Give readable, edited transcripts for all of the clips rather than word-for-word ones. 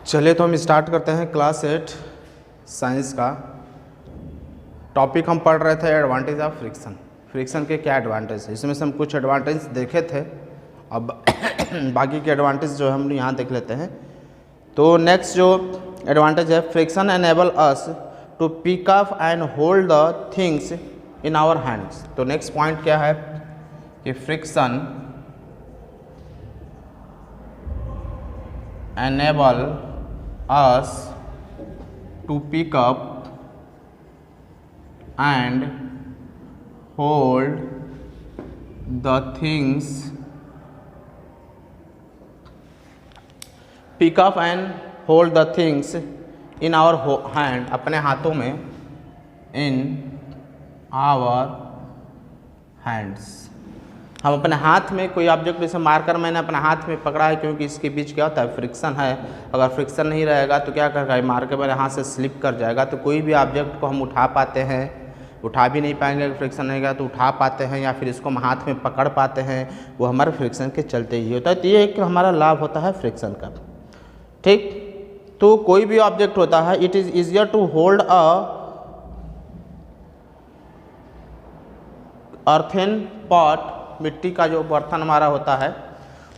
चलिए तो हम स्टार्ट करते हैं क्लास 8 साइंस का। टॉपिक हम पढ़ रहे थे एडवांटेज ऑफ फ्रिक्शन। फ्रिक्शन के क्या एडवांटेज है, इसमें से हम कुछ एडवांटेज देखे थे, अब बाकी के एडवांटेज जो हम यहाँ देख लेते हैं। तो नेक्स्ट जो एडवांटेज है, friction enable us to pick up and hold the things in our hands. तो नेक्स्ट पॉइंट क्या है कि friction enable us to pick up and hold the things, pick up and hold the things in our hand, अपने हाथों में, in our hands। हम अपने हाथ में कोई ऑब्जेक्ट जैसे मार्कर मैंने अपने हाथ में पकड़ा है, क्योंकि इसके बीच क्या होता है, फ्रिक्शन है। अगर फ्रिक्शन नहीं रहेगा तो क्या करेगा, मार्कर मेरे हाथ से स्लिप कर जाएगा। तो कोई भी ऑब्जेक्ट को हम उठा पाते हैं, उठा भी नहीं पाएंगे अगर फ्रिक्शन रहेगा, तो उठा पाते हैं या फिर इसको हम हाथ में पकड़ पाते हैं, वो हमारे फ्रिक्शन के चलते ही होता है। तो ये एक हमारा लाभ होता है फ्रिक्शन का। ठीक, तो कोई भी ऑब्जेक्ट होता है, it is easier to hold earthen pot, मिट्टी का जो बर्तन हमारा होता है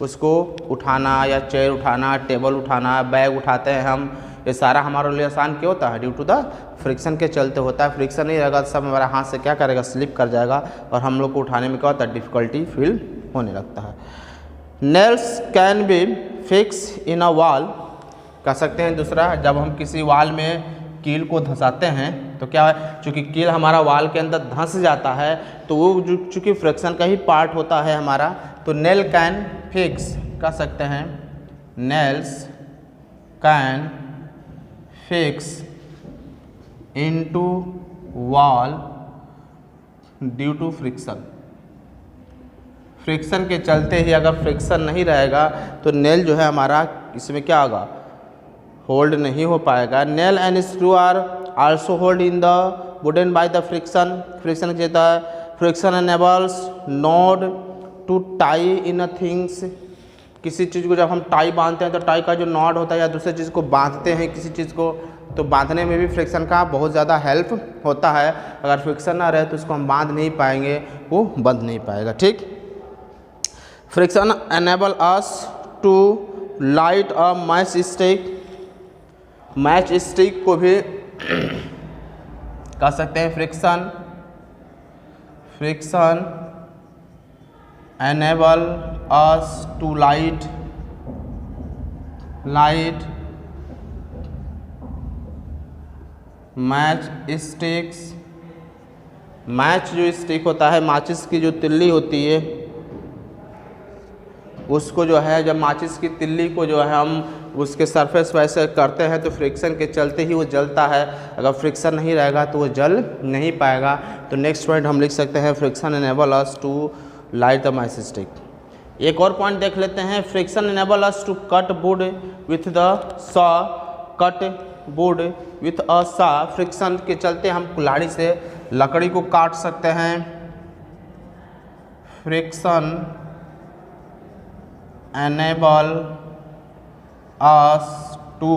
उसको उठाना, या चेयर उठाना, टेबल उठाना, बैग उठाते हैं हम, ये सारा हमारे लिए आसान क्यों होता है, ड्यू टू द फ्रिक्शन के चलते होता है। फ्रिक्शन नहीं रहेगा तो सब हमारे हाथ से क्या करेगा, स्लिप कर जाएगा और हम लोग को उठाने में क्या होता है, डिफ़िकल्टी फील होने लगता है। Nails can be fix in a wall, कह सकते हैं। दूसरा, जब हम किसी वॉल में कील को धंसाते हैं तो क्या है, चूँकि कील हमारा वॉल के अंदर धंस जाता है तो वो चूँकि फ्रिक्शन का ही पार्ट होता है हमारा, तो नेल कैन फिक्स, कह सकते हैं nails can fix into wall due to friction. Friction के चलते ही, अगर फ्रिक्शन नहीं रहेगा तो नेल जो है हमारा इसमें क्या होगा, होल्ड नहीं हो पाएगा। Nail and screw are also hold in the wooden by the friction. Friction के चलता friction enables not to tie in a things. किसी चीज़ को जब हम टाई बांधते हैं तो टाई का जो नॉट होता है, या दूसरी चीज़ को बांधते हैं किसी चीज़ को, तो बांधने में भी फ्रिक्शन का बहुत ज़्यादा हेल्प होता है। अगर फ्रिक्शन ना रहे तो उसको हम बांध नहीं पाएंगे, वो बंध नहीं पाएगा। ठीक, friction enable us to light a match stick. Match stick को भी कह सकते हैं friction enable us to light match sticks. Match जो स्टिक होता है, माचिस की जो तिल्ली होती है, उसको जो है, जब माचिस की तिल्ली को जो है हम उसके सरफेस वैसे करते हैं तो फ्रिक्शन के चलते ही वो जलता है। अगर फ्रिक्शन नहीं रहेगा तो वो जल नहीं पाएगा। तो नेक्स्ट पॉइंट हम लिख सकते हैं friction enable us to light the match stick. एक और पॉइंट देख लेते हैं, friction enable us to cut wood with the saw. Cut wood with a saw, friction के चलते हम कुल्हाड़ी से लकड़ी को काट सकते हैं। Friction enable us to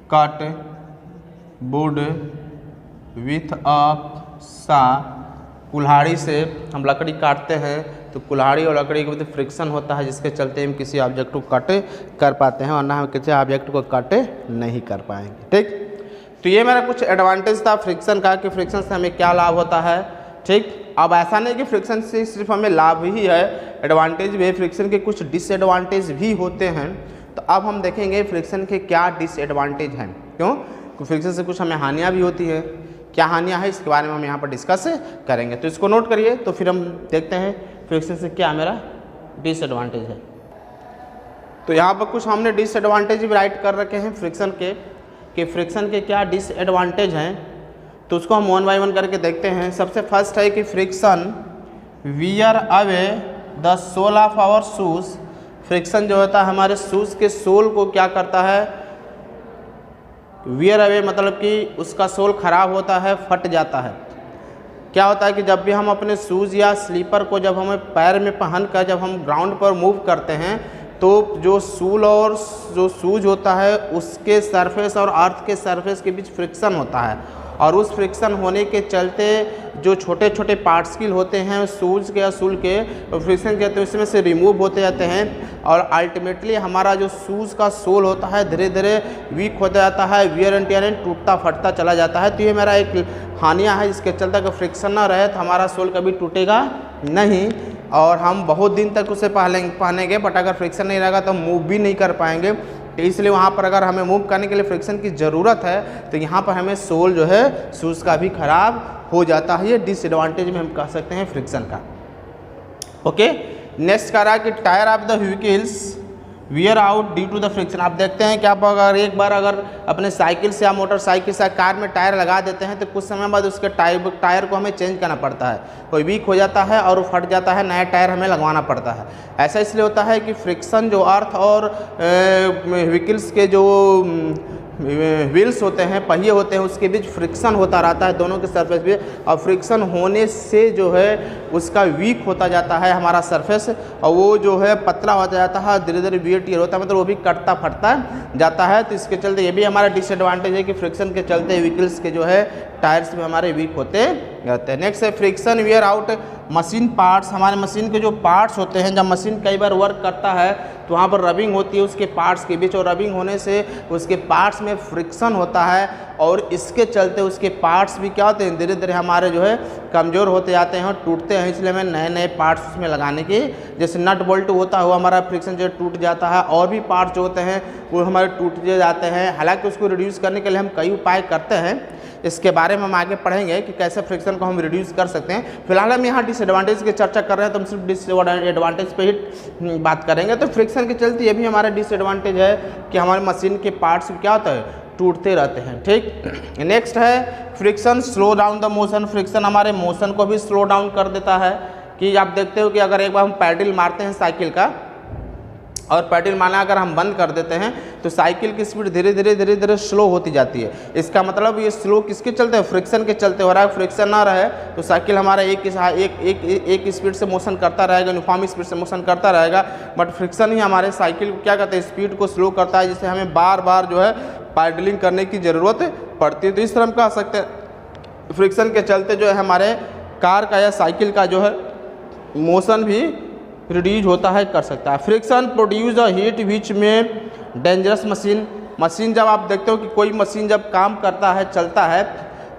cut wood with a saw। कुल्हाड़ी से हम लकड़ी काटते हैं तो कुल्हाड़ी और लकड़ी के बीच फ्रिक्शन होता है, जिसके चलते हम किसी ऑब्जेक्ट को कट कर पाते हैं, वरना हम किसी ऑब्जेक्ट को कट नहीं कर पाएंगे। ठीक, तो ये मेरा कुछ एडवांटेज था फ्रिक्शन का, कि फ्रिक्शन से हमें क्या लाभ होता है। ठीक, अब ऐसा नहीं कि फ्रिक्शन से सिर्फ हमें लाभ ही है, एडवांटेज भी है, फ्रिक्शन के कुछ डिसएडवांटेज भी होते हैं। तो अब हम देखेंगे फ्रिक्शन के क्या डिसएडवांटेज हैं। क्यों, क्योंकि फ्रिक्शन से कुछ हमें हानियाँ भी होती है। क्या हानियाँ हैं इसके बारे में हम यहाँ पर डिस्कस करेंगे, तो इसको नोट करिए। तो फिर हम देखते हैं फ्रिक्शन से क्या मेरा डिसएडवांटेज है। तो यहाँ पर कुछ हमने डिसएडवांटेज भी राइट कर रखे हैं फ्रिक्शन के, कि फ्रिक्शन के क्या डिसएडवांटेज हैं। तो उसको हम वन बाय वन करके देखते हैं। सबसे फर्स्ट है कि friction wear away the sole of our shoes. Friction जो होता है हमारे शूज़ के सोल को क्या करता है, वियर अवे मतलब कि उसका सोल खराब होता है, फट जाता है। क्या होता है कि जब भी हम अपने शूज़ या स्लीपर को जब हमें पैर में पहन कर जब हम ग्राउंड पर मूव करते हैं तो जो सूल और जो शूज होता है उसके सरफेस और अर्थ के सरफेस के बीच फ्रिक्शन होता है, और उस फ्रिक्शन होने के चलते जो छोटे छोटे पार्टिकल होते हैं शूज के या सूल के फ्रिक्शन कहते हैं उसमें से रिमूव होते जाते हैं, और अल्टीमेटली हमारा जो शूज का सोल होता है धीरे धीरे वीक होता जाता है, वियर एंड टियर टूटता फटता चला जाता है। तो ये मेरा एक हानियाँ है, जिसके चलते अगर फ्रिक्शन ना रहे तो हमारा सोल कभी टूटेगा नहीं और हम बहुत दिन तक उसे पहनेंगे, बट अगर फ्रिक्शन नहीं रहेगा तो हम मूव भी नहीं कर पाएंगे। तो इसलिए वहाँ पर अगर हमें मूव करने के लिए फ्रिक्शन की ज़रूरत है तो यहाँ पर हमें सोल जो है शूज़ का भी ख़राब हो जाता है। ये डिसएडवांटेज में हम कह सकते हैं फ्रिक्शन का। ओके, नेक्स्ट कह रहा है कि tyre of the vehicles wear out due to the friction. आप देखते हैं कि आप अगर एक बार अगर अपने साइकिल से या मोटरसाइकिल से कार में टायर लगा देते हैं तो कुछ समय बाद उसके टायर को हमें चेंज करना पड़ता है, कोई वीक हो जाता है और वो फट जाता है, नया टायर हमें लगवाना पड़ता है। ऐसा इसलिए होता है कि फ्रिक्शन जो अर्थ और व्हीकल्स के जो व्हील्स होते हैं, पहिए होते हैं, उसके बीच फ्रिक्शन होता रहता है दोनों के सरफेस पे, और फ्रिक्शन होने से जो है उसका वीक होता जाता है हमारा सरफेस, और वो जो है पतला होता जाता है, धीरे धीरे वियर टियर होता है, मतलब वो भी कटता फटता जाता है। तो इसके चलते ये भी हमारा डिसएडवांटेज है कि फ्रिक्शन के चलते व्हीकल्स के जो है टायर्स में हमारे वीक होते रहते हैं। नेक्स्ट है friction wear out machine parts. हमारे मशीन के जो पार्ट्स होते हैं, जब मशीन कई बार वर्क करता है तो वहाँ पर रबिंग होती है उसके पार्ट्स के बीच, और रबिंग होने से उसके पार्ट्स में फ्रिक्शन होता है, और इसके चलते उसके पार्ट्स भी क्या होते हैं धीरे धीरे हमारे जो है कमज़ोर होते जाते हैं और टूटते हैं। इसलिए हमें नए नए पार्ट्स उसमें लगाने की, जैसे नट बोल्ट होता है वो हमारा फ्रिक्शन जो टूट जाता है, और भी पार्ट्स जो होते हैं वो हमारे टूट जाते हैं। हालांकि उसको रिड्यूस करने के लिए हम कई उपाय करते हैं, इसके बारे में हम आगे पढ़ेंगे कि कैसे फ्रिक्शन को हम रिड्यूस कर सकते हैं। फिलहाल हम यहाँ डिसएडवांटेज की चर्चा कर रहे हैं तो हम सिर्फ डिसएडवांटेज पे ही बात करेंगे। तो फ्रिक्शन के चलते ये भी हमारा डिसएडवांटेज है कि हमारे मशीन के पार्ट्स क्या होता है टूटते रहते हैं। ठीक, नेक्स्ट है friction slow down the motion. Friction हमारे मोशन को भी स्लो डाउन कर देता है। कि आप देखते हो कि अगर एक बार हम पैडल मारते हैं साइकिल का, और पैडल मारना अगर हम बंद कर देते हैं तो साइकिल की स्पीड धीरे धीरे स्लो होती जाती है। इसका मतलब ये स्लो किसके चलते है, फ्रिक्शन के चलते हो रहा है। फ्रिक्शन ना रहे तो साइकिल हमारा एक स्पीड से मोशन करता रहेगा, यूनिफॉर्म स्पीड से मोशन करता रहेगा, बट फ्रिक्शन ही हमारे साइकिल को क्या कहते हैं स्पीड को स्लो करता है, जिससे हमें बार बार जो है पैडलिंग करने की ज़रूरत पड़ती है। तो इस तरह हम कह सकते हैं फ्रिक्शन के चलते जो है हमारे कार का या साइकिल का जो है मोशन भी रिड्यूस होता है, कर सकता है। फ्रिक्शन प्रोड्यूस अ हीट विच में डेंजरस मशीन जब आप देखते हो कि कोई मशीन जब काम करता है चलता है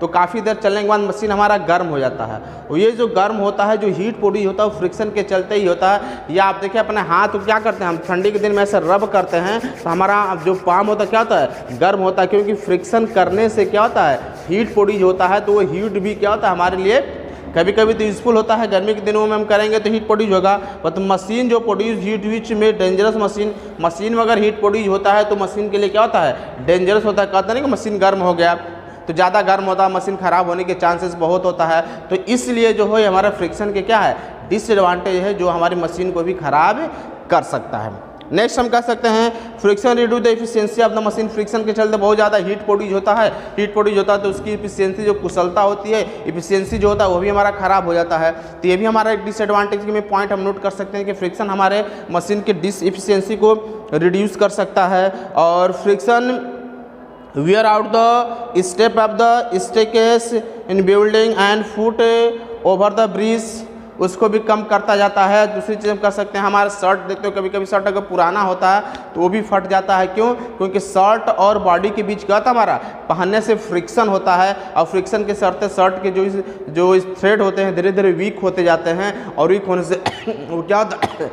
तो काफ़ी देर चलने के बाद मशीन हमारा गर्म हो जाता है, और ये जो गर्म होता है जो हीट प्रोड्यूस होता है वो फ्रिक्शन के चलते ही होता है। या आप देखिए अपने हाथ को क्या करते हैं, हम ठंडी के दिन में ऐसे रब करते हैं तो हमारा जो पाम होता है क्या होता है गर्म होता है, क्योंकि फ्रिक्शन करने से क्या होता है हीट प्रोड्यूस होता है। तो वो हीट भी क्या होता है हमारे लिए कभी कभी तो यूजफुल होता है, गर्मी के दिनों में हम करेंगे तो हीट प्रोड्यूस होगा। बट मशीन जो प्रोड्यूस हीट विच में डेंजरस मशीन में अगर हीट प्रोड्यूस होता है तो मशीन के लिए क्या होता है डेंजरस होता है। कहते नहीं कि मशीन गर्म हो गया तो ज़्यादा गर्म होता है, मशीन ख़राब होने के चांसेस बहुत होता है। तो इसलिए जो है हमारा फ्रिक्शन के क्या है डिसएडवांटेज है, जो हमारी मशीन को भी ख़राब कर सकता है। नेक्स्ट हम कह सकते हैं friction reduce the efficiency of the machine. Friction के चलते बहुत ज़्यादा हीट प्रोड्यूस होता है तो उसकी एफिशिएंसी जो कुशलता होती है, एफिशिएंसी जो होता है वो भी हमारा ख़राब हो जाता है। तो ये भी हमारा एक डिसएडवांटेज में पॉइंट हम नोट कर सकते हैं कि फ्रिक्शन हमारे मशीन के एफिशिएंसी को रिड्यूस कर सकता है। और friction wear out the step of the स्टेकेस in building and foot over the bridge, उसको भी कम करता जाता है। दूसरी चीज़ हम कर सकते हैं हमारा शर्ट देखते हो कभी कभी शर्ट अगर पुराना होता है तो वो भी फट जाता है। क्यों? क्योंकि शर्ट और बॉडी के बीच क्या होता है हमारा पहनने से फ्रिक्शन होता है, और फ्रिक्शन के चलते शर्ट के जो थ्रेड होते हैं धीरे धीरे वीक होते जाते हैं, और वीक होने से वो क्या होता है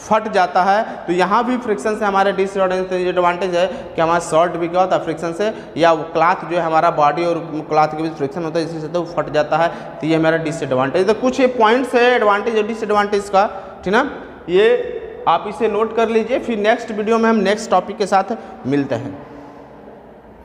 फट जाता है। तो यहाँ भी फ्रिक्शन से हमारे डिसएडवांटेज है कि हमारा शर्ट भी क्या होता है फ्रिक्शन से, या वो क्लॉथ जो है हमारा बॉडी और क्लॉथ के बीच फ्रिक्शन होता है इसी से तो वो फट जाता है। तो ये हमारा डिसएडवांटेज। तो कुछ ये पॉइंट्स है एडवांटेज और डिसएडवांटेज का, ठीक ना, ये आप इसे नोट कर लीजिए। फिर नेक्स्ट वीडियो में हम नेक्स्ट टॉपिक के साथ मिलते हैं।